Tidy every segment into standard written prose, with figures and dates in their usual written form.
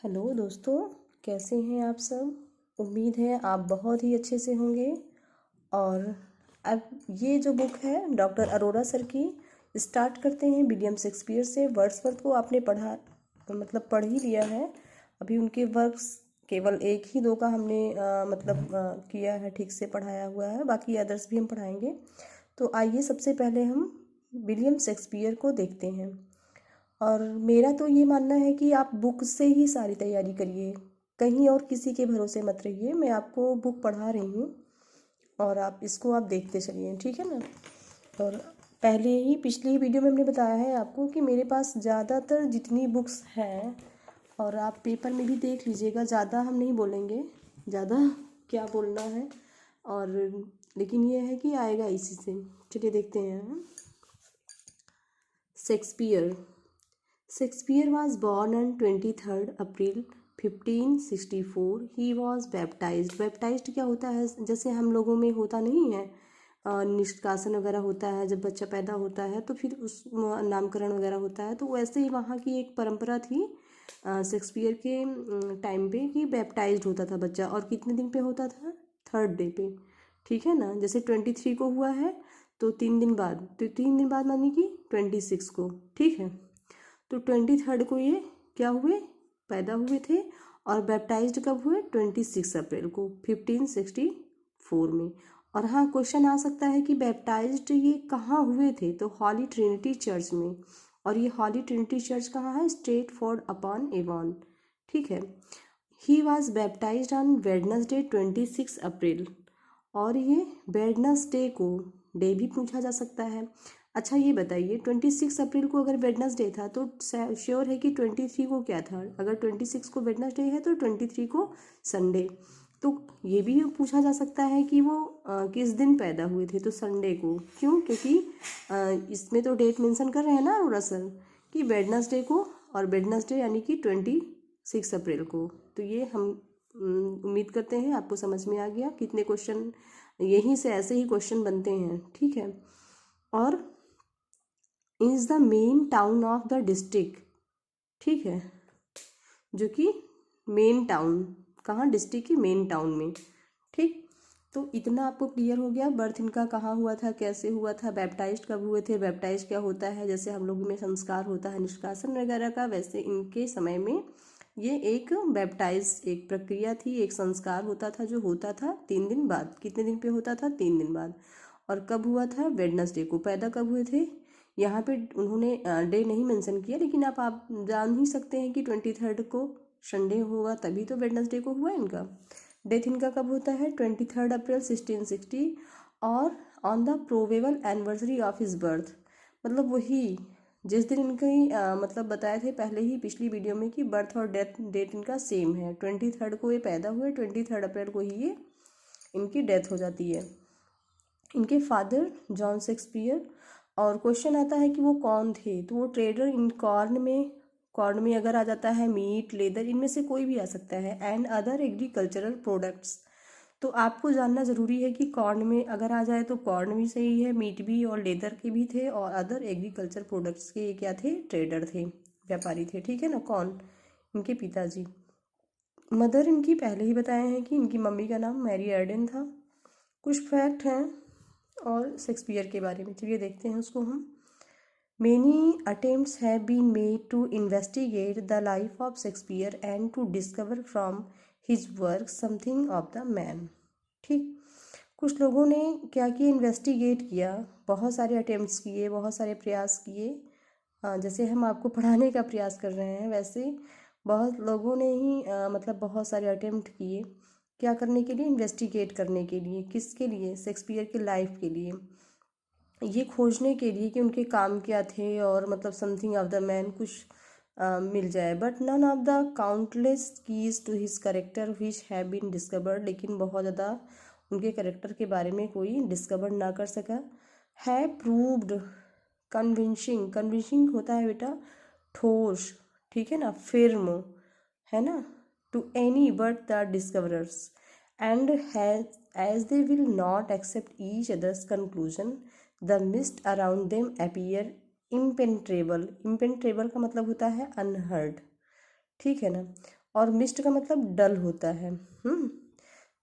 Hello दोस्तों, कैसे हैं आप सब। उम्मीद है आप बहुत ही अच्छे से होंगे। और अब ये जो बुक है डॉक्टर अरोरा सर की, स्टार्ट करते हैं विलियम शेक्सपियर से। वर्ड्सवर्थ को आपने पढ़ ही लिया है। अभी उनके वर्क्स केवल एक ही दो का हमने किया है, ठीक से पढ़ाया हुआ है, बाकी अदर्स भी हम पढ़ाएंगे। तो आइए सबसे पहले हम विलियम शेक्सपियर को देखते हैं। और मेरा तो ये मानना है कि आप बुक से ही सारी तैयारी करिए, कहीं और किसी के भरोसे मत रहिए। मैं आपको बुक पढ़ा रही हूँ और आप इसको देखते चलिए, ठीक है ना। और पहले ही पिछली वीडियो में हमने बताया है आपको कि मेरे पास ज़्यादातर जितनी बुक्स हैं, और आप पेपर में भी देख लीजिएगा, ज़्यादा हम नहीं बोलेंगे, ज़्यादा क्या बोलना है। और लेकिन ये है कि आएगा इसी से। चलिए देखते हैं। Shakespeare Shakespeare was born on 23rd April 1564. He was baptized. Baptized क्या होता है, जैसे हम लोगों में होता नहीं है, निष्कासन वगैरह होता है जब बच्चा पैदा होता है, तो फिर उस नामकरण वगैरह होता है। तो वैसे ही वहाँ की एक परंपरा थी शेक्सपियर के टाइम पे कि बैप्टाइज्ड होता था बच्चा। और कितने दिन पे होता था? 3rd डे पे, ठीक है ना। जैसे 23 को हुआ है तो 3 दिन बाद, तो 3 दिन बाद मानी कि 26 को, ठीक है। तो 23rd को ये क्या हुए, पैदा हुए थे। और बैप्टाइज्ड कब हुए? 26 अप्रैल को 1564 में। और हाँ, क्वेश्चन आ सकता है कि बैप्टाइज्ड ये कहाँ हुए थे, तो हॉली ट्रिनिटी चर्च में। और ये हॉली ट्रिनिटी चर्च कहाँ है? स्ट्रेटफोर्ड अपॉन एवॉन, ठीक है। He was baptised on Wednesday 26 अप्रैल। और ये वेडनेसडे को, डे भी पूछा जा सकता है। अच्छा ये बताइए, 26 अप्रैल को अगर वेडनेसडे था तो श्योर है कि 23 को क्या था? अगर 26 को वेडनेसडे है तो 23 को संडे। तो ये भी पूछा जा सकता है कि वो किस दिन पैदा हुए थे, तो संडे को। क्यों? क्योंकि इसमें तो डेट मेंशन कर रहे हैं ना दरअसल कि वेडनेसडे को, और वेडनेसडे यानी कि 26 अप्रैल को। तो ये हम उम्मीद करते हैं आपको समझ में आ गया। कितने क्वेश्चन यहीं से ऐसे ही क्वेश्चन बनते हैं, ठीक है। और is the main town of the district, ठीक है, जो कि मेन टाउन, कहाँ? डिस्ट्रिक्ट की मेन टाउन में, ठीक। तो इतना आपको क्लियर हो गया। बर्थ इनका कहाँ हुआ था, कैसे हुआ था, बैप्टाइज्ड कब हुए थे। बैप्टाइज क्या होता है? जैसे हम लोग में संस्कार होता है निष्कासन वगैरह का, वैसे इनके समय में ये एक बैप्टाइज एक प्रक्रिया थी, एक संस्कार होता था जो होता था 3 दिन बाद। कितने दिन पे होता था? 3 दिन बाद। और कब हुआ था? वेडनेसडे को। पैदा कब हुए थे? यहाँ पे उन्होंने डे नहीं मेंशन किया, लेकिन आप जान ही सकते हैं कि 23rd को संडे होगा, तभी तो वेडनेसडे को हुआ इनका। डेथ इनका कब होता है? 23 अप्रैल 1660। और on the probable anniversary of his birth, मतलब वही जिस दिन इनकी बताए थे पहले ही पिछली वीडियो में कि बर्थ और डेथ डेट इनका सेम है। 23rd को ये पैदा हुए, 23 अप्रैल को ही ये इनकी डेथ हो जाती है। इनके फादर जॉन शेक्सपियर। और क्वेश्चन आता है कि वो कौन थे, तो वो ट्रेडर इन कॉर्न में अगर आ जाता है, मीट, लेदर, इनमें से कोई भी आ सकता है, एंड अदर एग्रीकल्चरल प्रोडक्ट्स। तो आपको जानना ज़रूरी है कि कॉर्न में अगर आ जाए तो कॉर्न भी सही है, मीट भी, और लेदर के भी थे, और अदर एग्रीकल्चर प्रोडक्ट्स के ये क्या थे? ट्रेडर थे, व्यापारी थे, ठीक है ना। कौन? इनके पिताजी। मदर इनकी पहले ही बताए हैं कि इनकी मम्मी का नाम मैरी एर्डन था। कुछ फैक्ट हैं और शेक्सपियर के बारे में, चलिए देखते हैं उसको हम। Many attempts have been made to investigate the life of Shakespeare and to discover from his work something of the man, ठीक। कुछ लोगों ने क्या किया? इन्वेस्टिगेट किया, बहुत सारे अटेम्प्ट्स किए, बहुत सारे प्रयास किए। जैसे हम आपको पढ़ाने का प्रयास कर रहे हैं, वैसे बहुत लोगों ने ही बहुत सारे अटेम्प्ट किए। क्या करने के लिए? इन्वेस्टिगेट करने के लिए। किसके लिए? शेक्सपियर की लाइफ के लिए, ये खोजने के लिए कि उनके काम क्या थे, और समथिंग ऑफ द मैन कुछ मिल जाए। But none of the countless keys to his character which have been discovered, लेकिन बहुत ज़्यादा उनके करेक्टर के बारे में कोई डिस्कवर ना कर सका। है प्रूव्ड कन्विंसिंग, कन्विंसिंग होता है बेटा ठोस, ठीक है ना, फिर्म, है ना, to any but the discoverers, and has as they will not accept each others conclusion the mist around them appear impenetrable. Impenetrable का मतलब होता है अनहर्ड, ठीक है ना। और मिस्ट का मतलब डल होता है।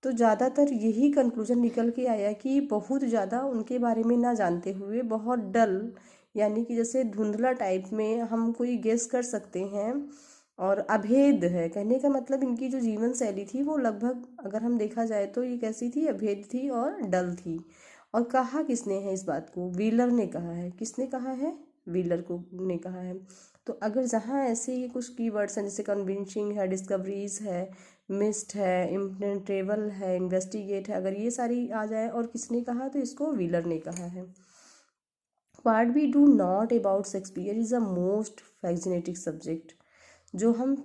तो ज़्यादातर यही कंक्लूजन निकल के आया कि बहुत ज़्यादा उनके बारे में ना जानते हुए बहुत डल, यानी कि जैसे धुंधला टाइप में हम कोई गेस कर सकते हैं, और अभेद है। कहने का मतलब इनकी जो जीवन शैली थी वो लगभग, अगर हम देखा जाए तो ये कैसी थी, अभेद थी और डल थी। और कहा किसने है इस बात को? व्हीलर ने कहा है। किसने कहा है? व्हीलर को ने कहा है। तो अगर जहाँ ऐसे ही कुछ कीवर्ड्स हैं जैसे कन्विंसिंग है, डिस्कवरीज है, मिस्ट है, इम्पेनेट्रेबल है, इन्वेस्टिगेट है, अगर ये सारी आ जाए और किसने कहा तो इसको व्हीलर ने कहा है। What we do not about Shakespeare is a most fascinating subject. जो हम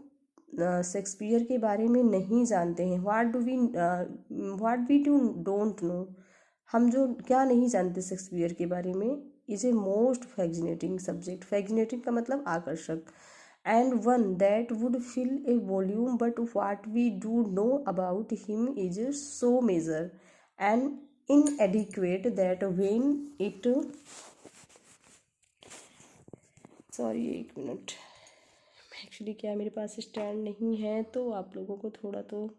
शेक्सपियर के बारे में नहीं जानते हैं, what we do don't know, हम जो क्या नहीं जानते शेक्सपियर के बारे में, is a most fascinating subject. Fascinating का मतलब आकर्षक। And one that would fill a volume, but what we do know about him is so major and inadequate that when it, sorry एक मिनट, एक्चुअली क्या मेरे पास stand नहीं है, तो आप लोगों को थोड़ा तो,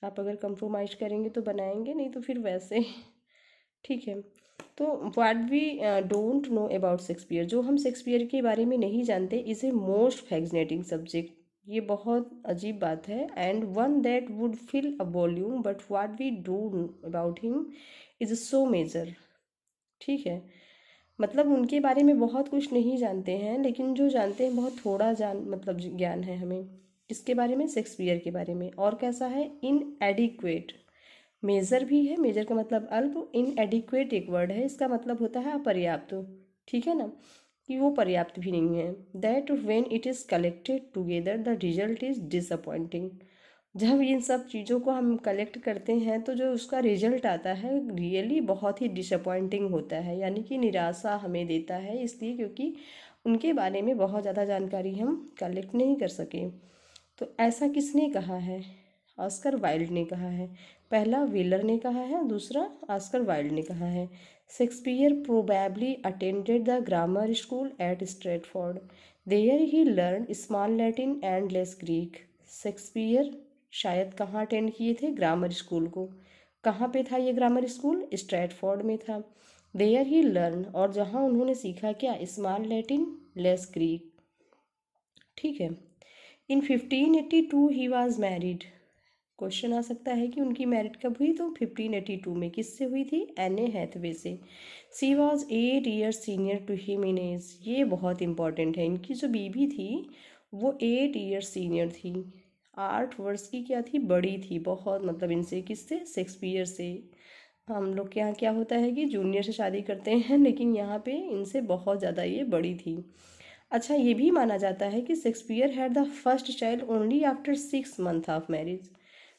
आप अगर कंप्रोमाइज़ करेंगे तो बनाएंगे, नहीं तो फिर वैसे ठीक है। तो what we don't know about Shakespeare, जो हम शेक्सपियर के बारे में नहीं जानते, is a most fascinating subject, ये बहुत अजीब बात है। And one that would fill a volume, but what we do about him is so major. ठीक है, मतलब उनके बारे में बहुत कुछ नहीं जानते हैं, लेकिन जो जानते हैं बहुत थोड़ा मतलब ज्ञान है हमें। किसके बारे में? शेक्सपियर के बारे में। और कैसा है? इनएडिक्वेट। मेजर भी है, मेजर का मतलब अल्प, इनएडिक्वेट एक वर्ड है, इसका मतलब होता है अपर्याप्त। ठीक है ना, कि वो पर्याप्त भी नहीं है। That when it is collected together the result is disappointing. जब इन सब चीज़ों को हम कलेक्ट करते हैं तो जो उसका रिजल्ट आता है रियली बहुत ही डिसअपॉइंटिंग होता है, यानी कि निराशा हमें देता है, इसलिए क्योंकि उनके बारे में बहुत ज़्यादा जानकारी हम कलेक्ट नहीं कर सके। तो ऐसा किसने कहा है? ऑस्कर वाइल्ड ने कहा है। पहला व्हीलर ने कहा है, दूसरा ऑस्कर वाइल्ड ने कहा है। Shakespeare probably attended the grammar school at Stratford. There he learn small Latin and less Greek. Shakespeare शायद कहाँ अटेंड किए थे? ग्रामर स्कूल को। कहाँ पे था ये ग्रामर स्कूल? स्ट्रैटफोर्ड में था। देयर ही लर्न, और जहाँ उन्होंने सीखा क्या? Small Latin less Greek. ठीक है। इन 1582 ही वॉज मैरिड। क्वेश्चन आ सकता है कि उनकी मैरिड कब हुई, तो 1582 में। किससे हुई थी? एने हैथवे से। She was 8 years senior to him in age. ये बहुत इंपॉर्टेंट है, इनकी जो बीवी थी वो 8 ईयर्स सीनियर थी, 8 वर्ष की क्या थी? बड़ी थी बहुत, मतलब इनसे। किससे? शेक्सपियर से। हम लोग के यहाँ क्या होता है कि जूनियर से शादी करते हैं, लेकिन यहाँ पे इनसे बहुत ज़्यादा ये बड़ी थी। अच्छा, ये भी माना जाता है कि Shakespeare had the first child only after 6 month of marriage.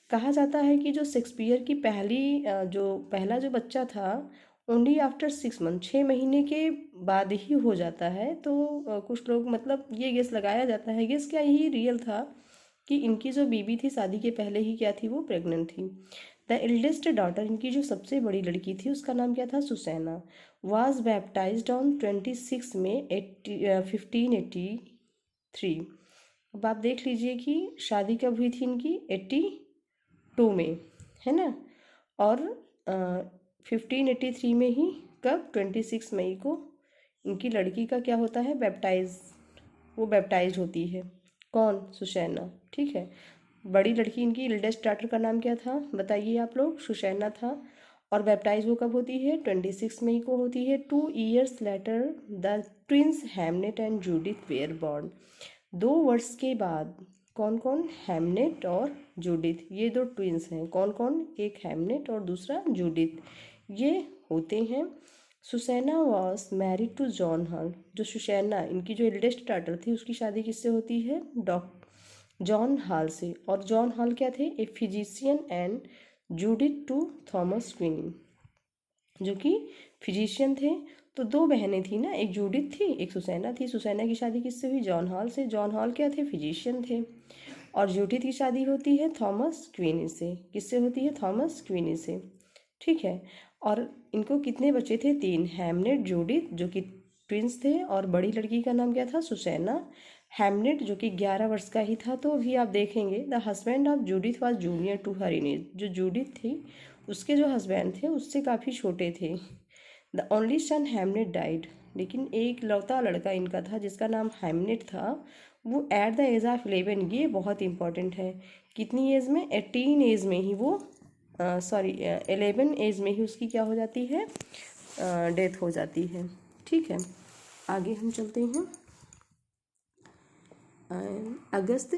कहा जाता है कि जो शेक्सपियर की पहला जो बच्चा था, ओनली आफ्टर 6 मंथ, 6 महीने के बाद ही हो जाता है। तो कुछ लोग, मतलब ये गेस लगाया जाता है, गेस क्या यही रियल था कि इनकी जो बीबी थी शादी के पहले ही क्या थी? वो प्रेग्नेंट थी। द एल्डेस्ट डॉटर, इनकी जो सबसे बड़ी लड़की थी, उसका नाम क्या था? सुसैना। वाज बैप्टाइज्ड ऑन 26 में 1583। अब आप देख लीजिए कि शादी कब हुई थी इनकी? 82 में, है ना। और 1583 में ही, कब? 26 मई को इनकी लड़की का क्या होता है? वो बैप्टाइज होती है। कौन? सुसैना। ठीक है। बड़ी लड़की इनकी एल्डेस्ट डॉटर का नाम क्या था? बताइए आप लोग। सुसैना था। और बैप्टाइज वो कब होती है? 26 मई को होती है। 2 years later the twins Hamnet and Judith were born. 2 वर्ष के बाद कौन कौन? हैमनेट और जूडिथ, ये दो ट्विंस हैं। कौन कौन? एक हैमनेट और दूसरा जूडिथ, ये होते हैं। Susanna was married to John Hall. जो सुसैना, इनकी जो एल्डेस्ट डॉटर थी, उसकी शादी किससे होती है? जॉन हॉल से। और जॉन हॉल क्या थे? A physician. And Judith to Thomas Quiney, जो कि फिजिशियन थे। तो 2 बहनें थी ना, एक जूडिथ थी, एक सुसैना थी। सुसैना की शादी किससे हुई? जॉन हॉल से। जॉन हॉल क्या थे? फिजिशियन थे। और जूडिथ की शादी होती है थॉमस क्वीनी से। किससे होती है? थॉमस क्वीनी से। ठीक है। और इनको कितने बच्चे थे? 3। हैमनेट, जूडिथ जो कि ट्विंस थे, और बड़ी लड़की का नाम क्या था? सुसैना। हैमलेट जो कि 11 वर्ष का ही था। तो अभी आप देखेंगे the husband of Judith was junior to her in age, जो जूडिथ थी उसके जो हस्बैंड थे उससे काफ़ी छोटे थे। The only son Hamlet died, लेकिन एक लौता लड़का इनका था जिसका नाम हैमलेट था, वो एट द एज ऑफ 11, ये बहुत इंपॉर्टेंट है, कितनी एज में, 18 एज में ही वो 11 एज में ही उसकी क्या हो जाती है, डेथ हो जाती है। ठीक है, आगे हम चलते हैं। अगस्त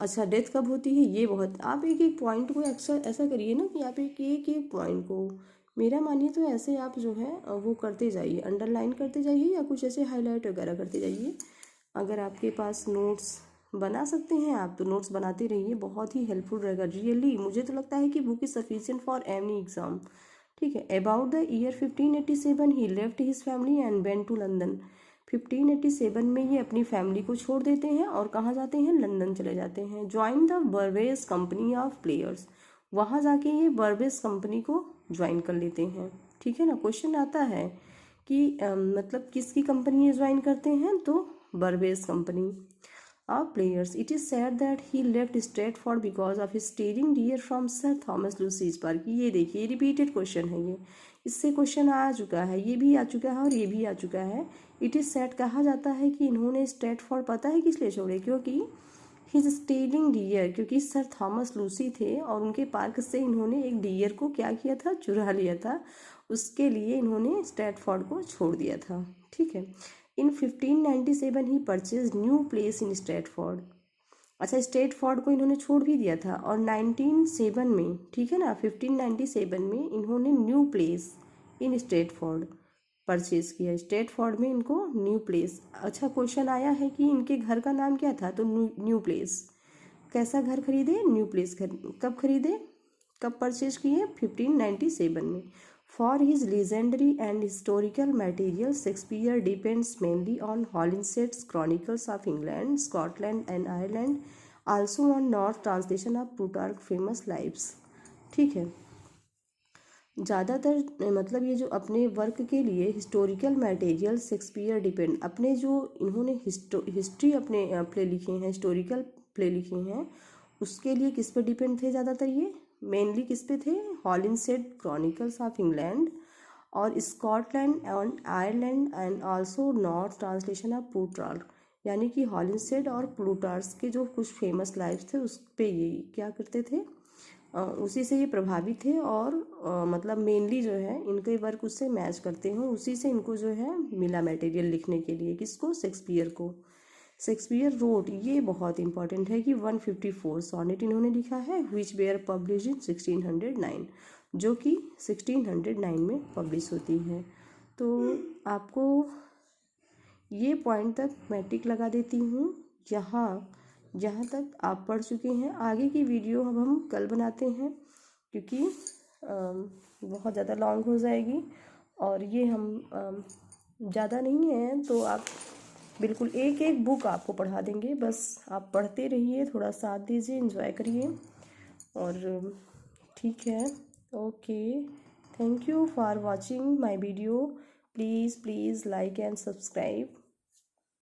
अच्छा डेथ कब होती है, ये बहुत, आप एक एक पॉइंट को अक्सर ऐसा करिए ना कि आप एक एक पॉइंट को, मेरा मानिए तो ऐसे आप जो है वो करते जाइए, अंडरलाइन करते जाइए या कुछ ऐसे हाईलाइट वगैरह करते जाइए। अगर आपके पास नोट्स बना सकते हैं आप तो नोट्स बनाते रहिए, बहुत ही हेल्पफुल रहेगा रियली। मुझे तो लगता है कि book is sufficient for any exam. ठीक है, about the year 1587 he left his family and went to London. 1587 में ये अपनी फैमिली को छोड़ देते हैं और कहाँ जाते हैं, लंदन चले जाते हैं। Join the Burbage's company of players, वहाँ जाके ये बर्वेस कंपनी को ज्वाइन कर लेते हैं। ठीक है ना, क्वेश्चन आता है कि मतलब किसकी कंपनी ये ज्वाइन करते हैं, तो Burbage's company of players. It is said that he left Stratford because of stealing deer from sir Thomas Lucy's park. ये देखिए रिपीटेड क्वेश्चन है, ये इससे क्वेश्चन आ चुका है, ये भी आ चुका है और ये भी आ चुका है। इट इज़ सैड कहा जाता है कि इन्होंने स्ट्रेटफोर्ड पता है किस लिए छोड़े, क्योंकि हिज स्टीलिंग डियर, क्योंकि सर थॉमस लूसी थे और उनके पार्क से इन्होंने एक डियर को क्या किया था, चुरा लिया था, उसके लिए इन्होंने स्ट्रेटफोर्ड को छोड़ दिया था। ठीक है, in 1597 he purchase New Place in Stratford. अच्छा, स्ट्रेटफोर्ड को इन्होंने छोड़ भी दिया था और 1907 में, ठीक है ना, 1597 में इन्होंने new Place in Stratford purchase किया। स्ट्रेटफोर्ड में इनको न्यू प्लेस। अच्छा, क्वेश्चन आया है कि इनके घर का नाम क्या था, तो न्यू प्लेस। कैसा घर खरीदे, न्यू प्लेस कब खरीदे, कब परचेज किए, 1597 में। For his legendary and historical material Shakespeare depends mainly on Holinshed's Chronicles of England, Scotland and Ireland, also on North translation of Plutarch famous lives. ठीक है, ज़्यादातर मतलब ये जो अपने वर्क के लिए हिस्टोरिकल मटेरियल शेक्सपियर डिपेंड, अपने जो इन्होंने हिस्ट्री अपने प्ले लिखे हैं, हिस्टोरिकल प्ले लिखे हैं, उसके लिए किस पे डिपेंड थे ज़्यादातर, ये मेनली किस पे थे, हॉलिंसेड क्रॉनिकल्स ऑफ इंग्लैंड और Scotland and Ireland and also north translation of Plutarch, यानी कि हॉलिंसेड और प्लूटार्क के जो कुछ फेमस लाइव्स थे उस पे ये क्या करते थे, उसी से ये प्रभावित थे और मतलब मेनली जो है इनके वर्क उससे मैच करते हैं, उसी से इनको जो है मिला मटेरियल लिखने के लिए, किसको, शेक्सपियर को। शेक्सपियर रोट, ये बहुत इंपॉर्टेंट है कि 154 सोनेट इन्होंने लिखा है विच वेयर पब्लिश इन 1609, जो कि 1609 में पब्लिश होती है। तो आपको ये पॉइंट तक मैं टिक लगा देती हूँ, जहाँ तक आप पढ़ चुके हैं। आगे की वीडियो अब हम कल बनाते हैं क्योंकि बहुत ज़्यादा लॉन्ग हो जाएगी और ये हम ज़्यादा नहीं है, तो आप बिल्कुल एक एक बुक आपको पढ़ा देंगे, बस आप पढ़ते रहिए, थोड़ा साथ दीजिए, एंजॉय करिए। और ठीक है, okay, thank you for watching my video, please like and subscribe।